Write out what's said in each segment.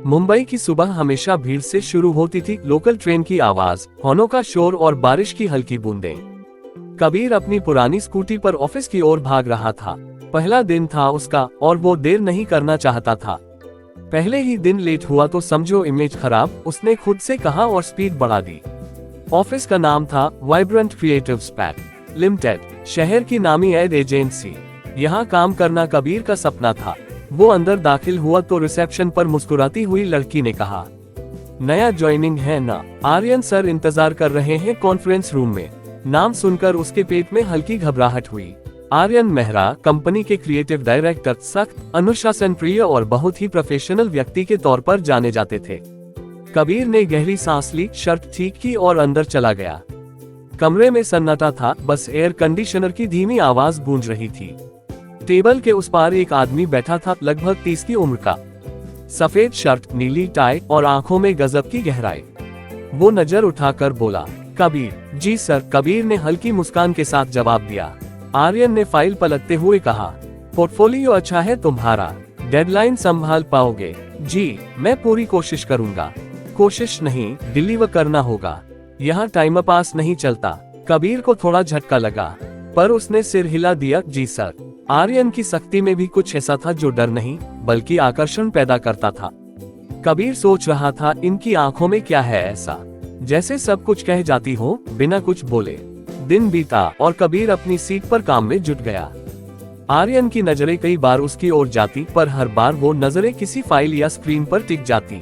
मुंबई की सुबह हमेशा भीड़ से शुरू होती थी। लोकल ट्रेन की आवाज, हॉर्नों का शोर और बारिश की हल्की बूंदें। कबीर अपनी पुरानी स्कूटी पर ऑफिस की ओर भाग रहा था। पहला दिन था उसका और वो देर नहीं करना चाहता था। पहले ही दिन लेट हुआ तो समझो इमेज खराब, उसने खुद से कहा और स्पीड बढ़ा दी। ऑफिस का नाम था वाइब्रेंट क्रिएटिव्स पैक लिमिटेड, शहर की नामी एड एजेंसी। यहाँ काम करना कबीर का सपना था। वो अंदर दाखिल हुआ तो रिसेप्शन पर मुस्कुराती हुई लड़की ने कहा, नया ज्वाइनिंग है ना? आर्यन सर इंतजार कर रहे हैं कॉन्फ्रेंस रूम में। नाम सुनकर उसके पेट में हल्की घबराहट हुई। आर्यन मेहरा कंपनी के क्रिएटिव डायरेक्टर, सख्त, अनुशासन प्रिय और बहुत ही प्रोफेशनल व्यक्ति के तौर पर जाने जाते थे। कबीर ने गहरी सांस ली, शर्ट ठीक की और अंदर चला गया। कमरे में सन्नाटा था, बस एयर कंडीशनर की धीमी आवाज गूंज रही थी। टेबल के उस पार एक आदमी बैठा था, लगभग 30 की उम्र का। सफेद शर्ट, नीली टाई और आंखों में गजब की गहराई। वो नजर उठाकर बोला, कबीर। जी सर, कबीर ने हल्की मुस्कान के साथ जवाब दिया। आर्यन ने फाइल पलटते हुए कहा, पोर्टफोलियो अच्छा है तुम्हारा, डेडलाइन संभाल पाओगे? जी, मैं पूरी कोशिश करूंगा। कोशिश नहीं, डिलीवर करना होगा। यहाँ टाइम पास नहीं चलता। कबीर को थोड़ा झटका लगा, पर उसने सिर हिला दिया। जी सर। आर्यन की सख्ती में भी कुछ ऐसा था जो डर नहीं बल्कि आकर्षण पैदा करता था। कबीर सोच रहा था, इनकी आंखों में क्या है ऐसा, जैसे सब कुछ कह जाती हो बिना कुछ बोले। दिन बीता और कबीर अपनी सीट पर काम में जुट गया। आर्यन की नजरें कई बार उसकी ओर जाती, पर हर बार वो नजरें किसी फाइल या स्क्रीन पर टिक जाती।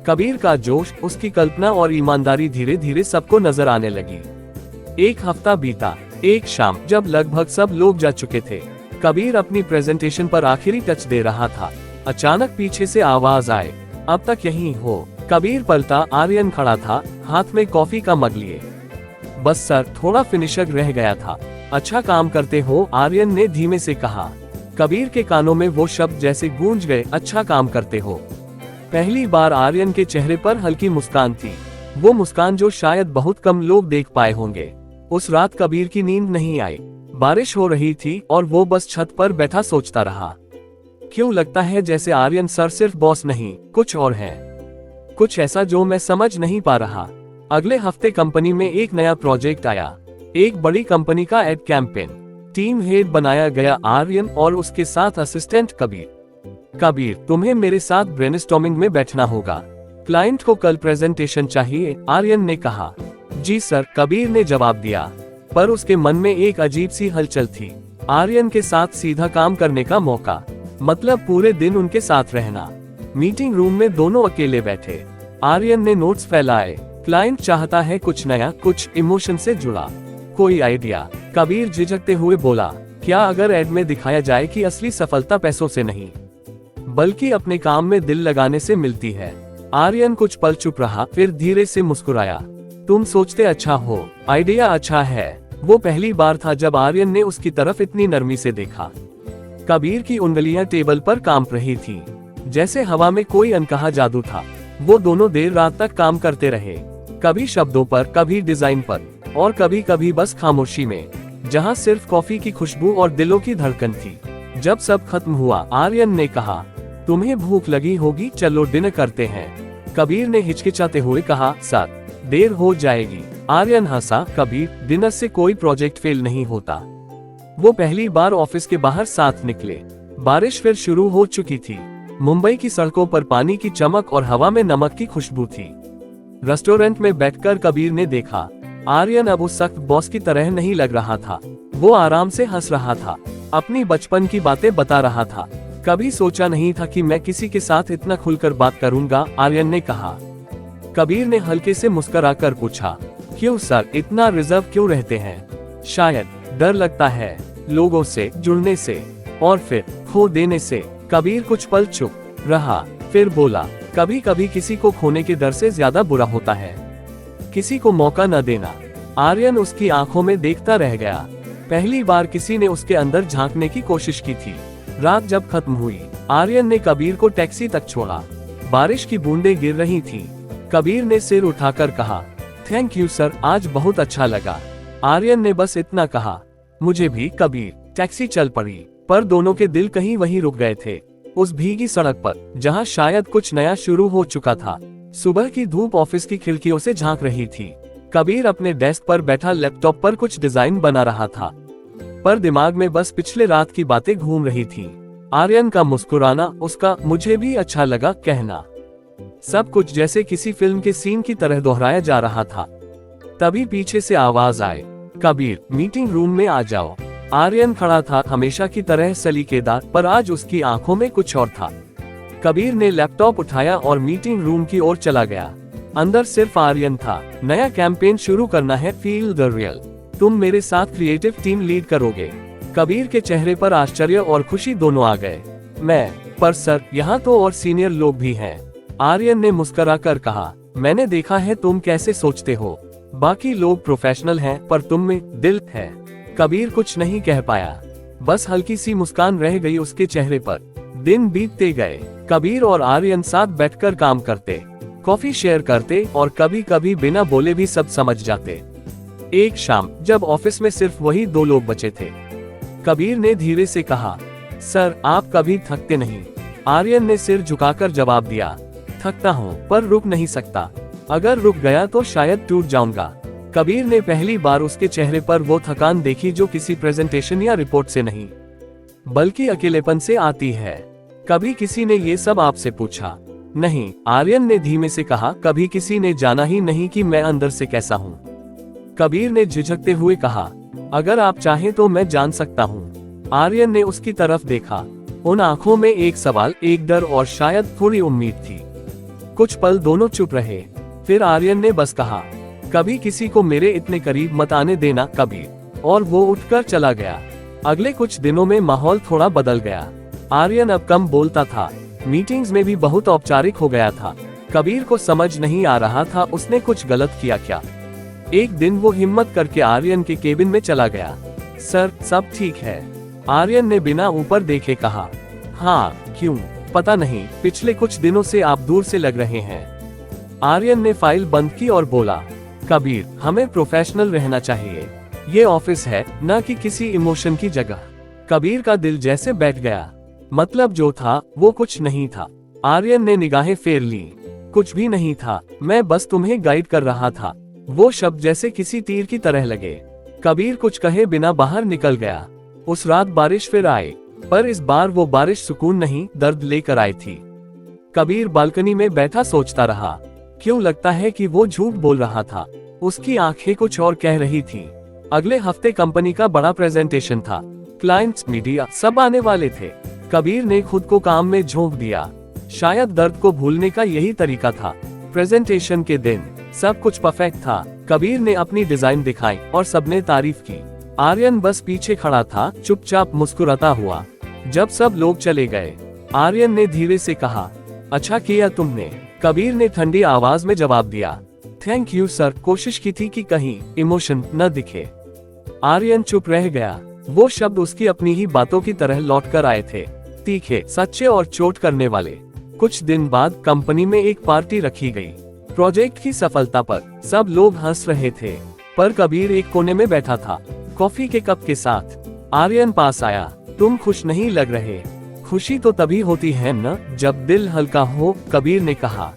कबीर का जोश, उसकी कल्पना और ईमानदारी धीरे धीरे सबको नजर आने लगी। एक हफ्ता बीता। एक शाम जब लगभग सब लोग जा चुके थे, कबीर अपनी प्रेजेंटेशन पर आखिरी टच दे रहा था। अचानक पीछे से आवाज आए, अब तक यहीं हो? कबीर पलटा। आर्यन खड़ा था, हाथ में कॉफी का मग लिए। बस सर, थोड़ा फिनिशर रह गया था। अच्छा काम करते हो, आर्यन ने धीमे से कहा। कबीर के कानों में वो शब्द जैसे गूंज गए, अच्छा काम करते हो। पहली बार आर्यन के चेहरे पर हल्की मुस्कान थी, वो मुस्कान जो शायद बहुत कम लोग देख पाए होंगे। उस रात कबीर की नींद नहीं आई। बारिश हो रही थी और वो बस छत पर बैठा सोचता रहा। क्यों लगता है जैसे आर्यन सर सिर्फ बॉस नहीं, कुछ और है, कुछ ऐसा जो मैं समझ नहीं पा रहा। अगले हफ्ते कंपनी में एक नया प्रोजेक्ट आया, एक बड़ी कंपनी का एड कैंपेन। टीम हेड बनाया गया आर्यन और उसके साथ असिस्टेंट कबीर। कबीर, तुम्हें मेरे साथ ब्रेनस्टॉर्मिंग में बैठना होगा, क्लाइंट को कल प्रेजेंटेशन चाहिए, आर्यन ने कहा। जी सर, कबीर ने जवाब दिया, पर उसके मन में एक अजीब सी हलचल थी। आर्यन के साथ सीधा काम करने का मौका, मतलब पूरे दिन उनके साथ रहना। मीटिंग रूम में दोनों अकेले बैठे। आर्यन ने नोट्स फैलाए। क्लाइंट चाहता है कुछ नया, कुछ इमोशन से जुड़ा, कोई आइडिया। कबीर झिझकते हुए बोला, क्या अगर एड में दिखाया जाए कि असली सफलता पैसों से नहीं बल्कि अपने काम में दिल लगाने से मिलती है? आर्यन कुछ पल चुप रहा, फिर धीरे से मुस्कुराया। तुम सोचते अच्छा हो, आइडिया अच्छा है। वो पहली बार था जब आर्यन ने उसकी तरफ इतनी नरमी से देखा। कबीर की उंगलियां टेबल पर कांप रही थीं, जैसे हवा में कोई अनकहा जादू था। वो दोनों देर रात तक काम करते रहे, कभी शब्दों पर, कभी डिजाइन पर, और कभी कभी बस खामोशी में, जहां सिर्फ कॉफी की खुशबू और दिलों की धड़कन थी। जब सब खत्म हुआ, आर्यन ने कहा, तुम्हें भूख लगी होगी, चलो डिनर करते हैं। कबीर ने हिचकिचाते हुए कहा, सर देर हो जाएगी। आर्यन हंसा। कबीर, डिनर से कोई प्रोजेक्ट फेल नहीं होता। वो पहली बार ऑफिस के बाहर साथ निकले। बारिश फिर शुरू हो चुकी थी। मुंबई की सड़कों पर पानी की चमक और हवा में नमक की खुशबू थी। रेस्टोरेंट में बैठकर कबीर ने देखा, आर्यन अब उस सख्त बॉस की तरह नहीं लग रहा था। वो आराम से हंस रहा था, अपनी बचपन की बातें बता रहा था। कभी सोचा नहीं था कि मैं किसी के साथ इतना खुलकर बात करूंगा, आर्यन ने कहा। कबीर ने हल्के से मुस्कुराकर पूछा, क्यों सर, इतना रिजर्व क्यों रहते हैं? शायद डर लगता है लोगों से जुड़ने से और फिर खो देने से। कबीर कुछ पल चुप रहा, फिर बोला, कभी कभी किसी को खोने के डर से ज्यादा बुरा होता है किसी को मौका न देना। आर्यन उसकी आंखों में देखता रह गया। पहली बार किसी ने उसके अंदर झांकने की कोशिश की थी। रात जब खत्म हुई, आर्यन ने कबीर को टैक्सी तक छोड़ा। बारिश की बूंदें गिर रही थीं। कबीर ने सिर उठाकर कहा, थैंक यू सर, आज बहुत अच्छा लगा। आर्यन ने बस इतना कहा, मुझे भी। कबीर। टैक्सी चल पड़ी, पर दोनों के दिल कहीं वहीं रुक गए थे। उस भीगी सड़क पर जहां शायद कुछ नया शुरू हो चुका था। सुबह की धूप ऑफिस की खिड़कियों से झांक रही थी। कबीर अपने डेस्क पर बैठा लैपटॉप पर कुछ डिजाइन बना रहा था, पर दिमाग में बस पिछले रात की बातें घूम रही थीं। आर्यन का मुस्कुराना, उसका मुझे भी अच्छा लगा कहना, सब कुछ जैसे किसी फिल्म के सीन की तरह दोहराया जा रहा था। तभी पीछे से आवाज आए, कबीर मीटिंग रूम में आ जाओ। आर्यन खड़ा था, हमेशा की तरह सलीकेदार, पर आज उसकी आंखों में कुछ और था। कबीर ने लैपटॉप उठाया और मीटिंग रूम की ओर चला गया। अंदर सिर्फ आर्यन था। नया कैंपेन शुरू करना है, फील द रियल। तुम मेरे साथ क्रिएटिव टीम लीड करोगे। कबीर के चेहरे पर आश्चर्य और खुशी दोनों आ गए। पर सर, यहाँ तो और सीनियर लोग भी हैं। आर्यन ने मुस्कुराकर कहा, मैंने देखा है तुम कैसे सोचते हो। बाकी लोग प्रोफेशनल हैं, पर तुम में दिल है। कबीर कुछ नहीं कह पाया, बस हल्की सी मुस्कान रह गई उसके चेहरे पर। दिन बीतते गए। कबीर और आर्यन साथ बैठकर काम करते, कॉफी शेयर करते और कभी कभी बिना बोले भी सब समझ जाते। एक शाम जब ऑफिस में सिर्फ वही दो लोग बचे थे, कबीर ने धीरे से कहा, सर आप कभी थकते नहीं। आर्यन ने सिर झुकाकर जवाब दिया, थकता हूँ पर रुक नहीं सकता। अगर रुक गया तो शायद टूट जाऊंगा। कबीर ने पहली बार उसके चेहरे पर वो थकान देखी जो किसी प्रेजेंटेशन या रिपोर्ट से नहीं, बल्कि अकेलेपन से आती है। कभी किसी ने ये सब आपसे पूछा? नहीं, आर्यन ने धीमे से कहा, कभी किसी ने जाना ही नहीं कि मैं अंदर से कैसा हूँ। कबीर ने झिझकते हुए कहा, अगर आप चाहें तो मैं जान सकता हूँ। आर्यन ने उसकी तरफ देखा। उन आंखों में एक सवाल, एक डर और शायद थोड़ी उम्मीद थी। कुछ पल दोनों चुप रहे। फिर आर्यन ने बस कहा, कभी किसी को मेरे इतने करीब मत आने देना कबीर। और वो उठकर चला गया। अगले कुछ दिनों में माहौल थोड़ा बदल गया। आर्यन अब कम बोलता था, मीटिंग्स में भी बहुत औपचारिक हो गया था। कबीर को समझ नहीं आ रहा था उसने कुछ गलत किया क्या। एक दिन वो हिम्मत करके आर्यन के केबिन में चला गया। सर, सब ठीक है? आर्यन ने बिना ऊपर देखे कहा। हाँ, क्यों? पता नहीं, पिछले कुछ दिनों से आप दूर से लग रहे हैं। आर्यन ने फाइल बंद की और बोला, कबीर, हमें प्रोफेशनल रहना चाहिए। ये ऑफिस है, न कि किसी इमोशन की जगह। कबीर का दिल जैसे बैठ गया। मतलब जो था वो कुछ नहीं था। आर्यन ने निगाहें फेर ली। कुछ भी नहीं था, मैं बस तुम्हें गाइड कर रहा था। वो शब्द जैसे किसी तीर की तरह लगे। कबीर कुछ कहे बिना बाहर निकल गया। उस रात बारिश फिर आई, पर इस बार वो बारिश सुकून नहीं, दर्द लेकर आई थी। कबीर बालकनी में बैठा सोचता रहा, क्यों लगता है कि वो झूठ बोल रहा था। उसकी आंखें कुछ और कह रही थीं। अगले हफ्ते कंपनी का बड़ा प्रेजेंटेशन था। क्लाइंट्स, मीडिया सब आने वाले थे। कबीर ने खुद को काम में झोंक दिया। शायद दर्द को भूलने का यही तरीका था। प्रेजेंटेशन के दिन सब कुछ परफेक्ट था। कबीर ने अपनी डिजाइन दिखाई और सबने तारीफ की। आर्यन बस पीछे खड़ा था, चुपचाप मुस्कुराता हुआ। जब सब लोग चले गए, आर्यन ने धीरे से कहा, अच्छा किया तुमने। कबीर ने ठंडी आवाज में जवाब दिया, थैंक यू सर, कोशिश की थी कि कहीं इमोशन न दिखे। आर्यन चुप रह गया। वो शब्द उसकी अपनी ही बातों की तरह लौट कर आए थे, तीखे, सच्चे और चोट करने वाले। कुछ दिन बाद कंपनी में एक पार्टी रखी गई। प्रोजेक्ट की सफलता पर सब लोग हंस रहे थे, पर कबीर एक कोने में बैठा था, कॉफी के कप के साथ। आर्यन पास आया, तुम खुश नहीं लग रहे। खुशी तो तभी होती है न, जब दिल हल्का हो, कबीर ने कहा।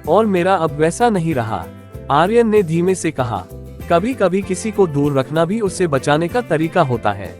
और मेरा अब वैसा नहीं रहा, आर्यन ने धीमे से कहा। कभी कभी किसी को दूर रखना भी उससे बचाने का तरीका होता है।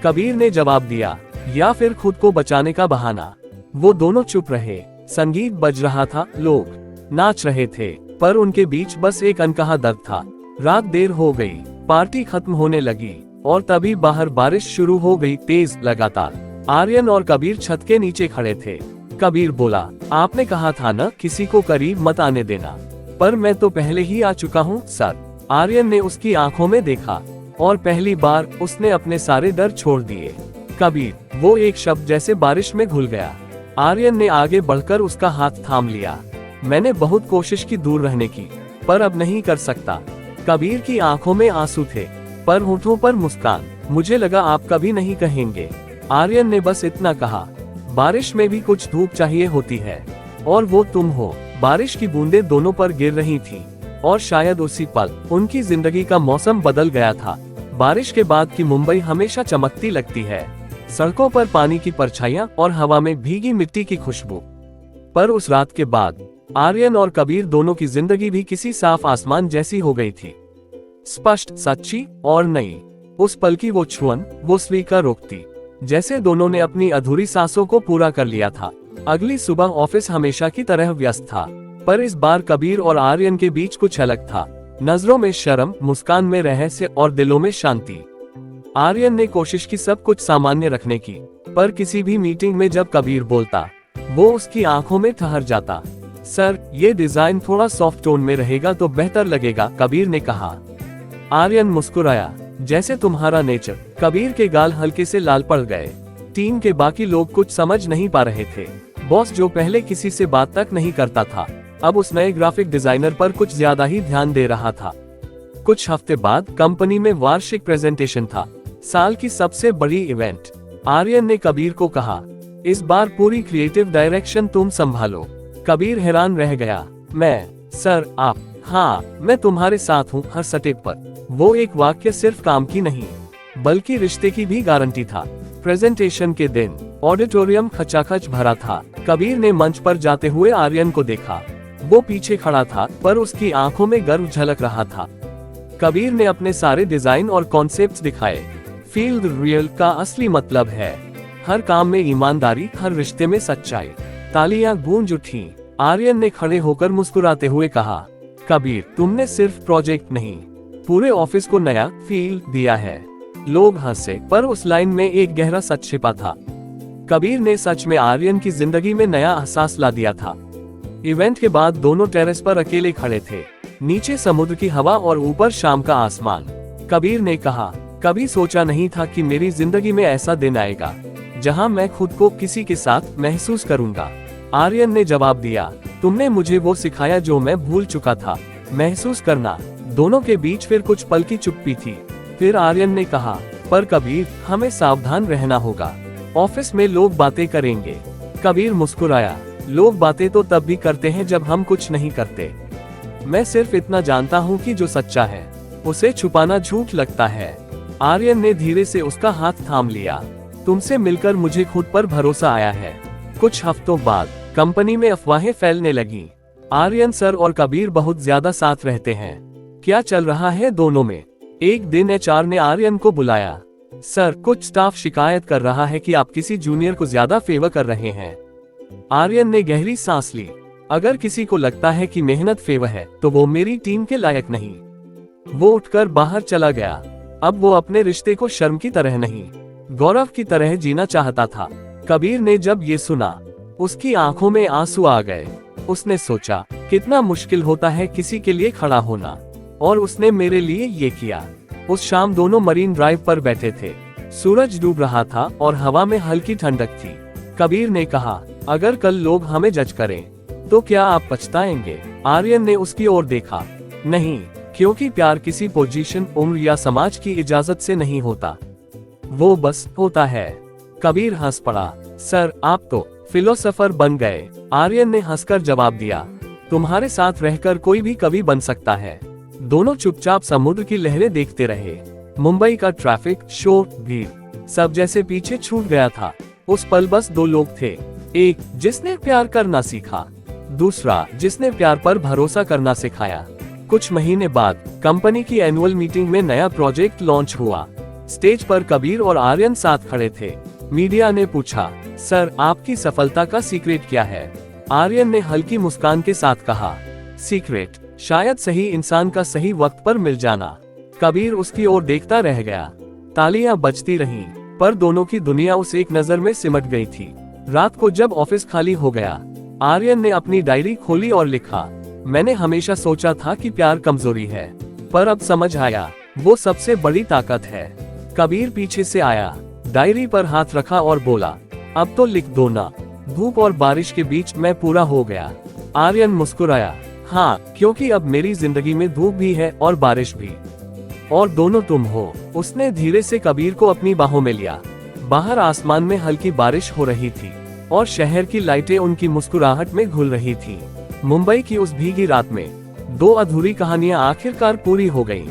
कबीर ने जवाब दिया, या फिर खुद को बचाने का बहाना। वो दोनों चुप रहे। संगीत बज रहा था, लोग नाच रहे थे, पर उनके बीच बस एक अनकहा दर्द था। रात देर हो गई, पार्टी खत्म होने लगी और तभी बाहर बारिश शुरू हो गई, तेज, लगातार। आर्यन और कबीर छत के नीचे खड़े थे। कबीर बोला, आपने कहा था न किसी को करीब मत आने देना, पर मैं तो पहले ही आ चुका हूँ सर। आर्यन ने उसकी आंखों में देखा और पहली बार उसने अपने सारे डर छोड़ दिए। कबीर, वो एक शब्द जैसे बारिश में घुल गया। आर्यन ने आगे बढ़कर उसका हाथ थाम लिया। मैंने बहुत कोशिश की दूर रहने की, पर अब नहीं कर सकता। कबीर की आंखों में आंसू थे, पर होठों पर मुस्कान। मुझे लगा आप कभी नहीं कहेंगे। आर्यन ने बस इतना कहा, बारिश में भी कुछ धूप चाहिए होती है, और वो तुम हो। बारिश की बूंदें दोनों पर गिर रही थीं, और शायद उसी पल उनकी जिंदगी का मौसम बदल गया था। बारिश के बाद की मुंबई हमेशा चमकती लगती है, सड़कों पर पानी की परछाइयां और हवा में भीगी मिट्टी की खुशबू। पर उस रात के बाद आर्यन और कबीर दोनों की जिंदगी भी किसी साफ आसमान जैसी हो गई थी। स्पष्ट, सच्ची और नई। उस पल की वो छुअन, वो स्वीकार रोकती, जैसे दोनों ने अपनी अधूरी सांसों को पूरा कर लिया था। अगली सुबह ऑफिस हमेशा की तरह व्यस्त था, पर इस बार कबीर और आर्यन के बीच कुछ अलग था। नजरों में शर्म, मुस्कान में रहस्य और दिलों में शांति। आर्यन ने कोशिश की सब कुछ सामान्य रखने की, पर किसी भी मीटिंग में जब कबीर बोलता, वो उसकी आंखों में ठहर जाता। सर, ये डिजाइन थोड़ा सॉफ्ट टोन में रहेगा तो बेहतर लगेगा, कबीर ने कहा। आर्यन मुस्कुराया, जैसे तुम्हारा नेचर। कबीर के गाल हल्के से लाल पड़ गए। टीम के बाकी लोग कुछ समझ नहीं पा रहे थे। बॉस, जो पहले किसी से बात तक नहीं करता था, अब उस नए ग्राफिक डिजाइनर पर कुछ ज्यादा ही ध्यान दे रहा था। कुछ हफ्ते बाद कंपनी में वार्षिक प्रेजेंटेशन था, साल की सबसे बड़ी इवेंट। आर्यन ने कबीर को कहा, इस बार पूरी क्रिएटिव डायरेक्शन तुम संभालो। कबीर हैरान रह गया। मैं? सर, आप? हाँ, मैं तुम्हारे साथ हूँ हर स्टेप पर। वो एक वाक्य सिर्फ काम की नहीं, बल्कि रिश्ते की भी गारंटी था। प्रेजेंटेशन के दिन ऑडिटोरियम खचाखच भरा था। कबीर ने मंच पर जाते हुए आर्यन को देखा। वो पीछे खड़ा था, पर उसकी आंखों में गर्व झलक रहा था। कबीर ने अपने सारे डिजाइन और कॉन्सेप्ट्स दिखाए। फील्ड रियल का असली मतलब है हर काम में ईमानदारी, हर रिश्ते में सच्चाई। तालियां गूंज उठी। आर्यन ने खड़े होकर मुस्कुराते हुए कहा, कबीर, तुमने सिर्फ प्रोजेक्ट नहीं, पूरे ऑफिस को नया फील दिया है। लोग हंसे, पर उस लाइन में एक गहरा सच छिपा था। कबीर ने सच में आर्यन की जिंदगी में नया एहसास ला दिया था। इवेंट के बाद दोनों टेरेस पर अकेले खड़े थे, नीचे समुद्र की हवा और ऊपर शाम का आसमान। कबीर ने कहा, कभी सोचा नहीं था कि मेरी जिंदगी में ऐसा दिन आएगा जहां मैं खुद को किसी के साथ महसूस करूंगा। आर्यन ने जवाब दिया, तुमने मुझे वो सिखाया जो मैं भूल चुका था, महसूस करना। दोनों के बीच फिर कुछ पल की चुप्पी थी। फिर आर्यन ने कहा, पर कबीर, हमें सावधान रहना होगा। ऑफिस में लोग बातें करेंगे। कबीर मुस्कुराया, लोग बातें तो तब भी करते हैं जब हम कुछ नहीं करते। मैं सिर्फ इतना जानता हूँ कि जो सच्चा है उसे छुपाना झूठ लगता है। आर्यन ने धीरे से उसका हाथ थाम लिया। तुमसे मिलकर मुझे खुद पर भरोसा आया है। कुछ हफ्तों बाद कंपनी में अफवाहें फैलने लगी। आर्यन सर और कबीर बहुत ज्यादा साथ रहते हैं, क्या चल रहा है दोनों में? एक दिन एचआर ने आर्यन को बुलाया। सर, कुछ स्टाफ शिकायत कर रहा है कि आप किसी जूनियर को ज्यादा फेवर कर रहे हैं। आर्यन ने गहरी सांस ली। अगर किसी को लगता है कि मेहनत फेवर है, तो वो मेरी टीम के लायक नहीं। वो उठकर बाहर चला गया। अब वो अपने रिश्ते को शर्म की तरह नहीं, गौरव की तरह जीना चाहता था। कबीर ने जब ये सुना, उसकी आंखों में आंसू आ गए। उसने सोचा, कितना मुश्किल होता है किसी के लिए खड़ा होना, और उसने मेरे लिए ये किया। उस शाम दोनों मरीन ड्राइव पर बैठे थे। सूरज डूब रहा था और हवा में हल्की ठंडक थी। कबीर ने कहा, अगर कल लोग हमें जज करें तो क्या आप पछताएंगे? आर्यन ने उसकी ओर देखा। नहीं, क्योंकि प्यार किसी पोजीशन, उम्र या समाज की इजाजत से नहीं होता, वो बस होता है। कबीर हंस पड़ा। सर, आप तो फिलोसोफर बन गए। आर्यन ने हंसकर जवाब दिया, तुम्हारे साथ रहकर कोई भी कवि बन सकता है। दोनों चुपचाप समुद्र की लहरें देखते रहे। मुंबई का ट्रैफिक, शोर, भीड़, सब जैसे पीछे छूट गया था। उस पल बस दो लोग थे, एक जिसने प्यार करना सीखा, दूसरा जिसने प्यार पर भरोसा करना सिखाया। कुछ महीने बाद कंपनी की एनुअल मीटिंग में नया प्रोजेक्ट लॉन्च हुआ। स्टेज पर कबीर और आर्यन साथ खड़े थे। मीडिया ने पूछा, सर, आपकी सफलता का सीक्रेट क्या है? आर्यन ने हल्की मुस्कान के साथ कहा, सीक्रेट शायद सही इंसान का सही वक्त पर मिल जाना। कबीर उसकी ओर देखता रह गया। तालियां बजती रहीं, पर दोनों की दुनिया उस एक नजर में सिमट गई थी। रात को जब ऑफिस खाली हो गया, आर्यन ने अपनी डायरी खोली और लिखा, मैंने हमेशा सोचा था कि प्यार कमजोरी है, पर अब समझ आया वो सबसे बड़ी ताकत है। कबीर पीछे से आया, डायरी पर हाथ रखा और बोला, अब तो लिख दो ना। धूप और बारिश के बीच मैं पूरा हो गया। आर्यन मुस्कुराया, हाँ, क्योंकि अब मेरी जिंदगी में धूप भी है और बारिश भी, और दोनों तुम हो। उसने धीरे से कबीर को अपनी बाहों में लिया। बाहर आसमान में हल्की बारिश हो रही थी और शहर की लाइटें उनकी मुस्कुराहट में घुल रही थी। मुंबई की उस भीगी रात में दो अधूरी कहानियां आखिरकार पूरी हो गईं।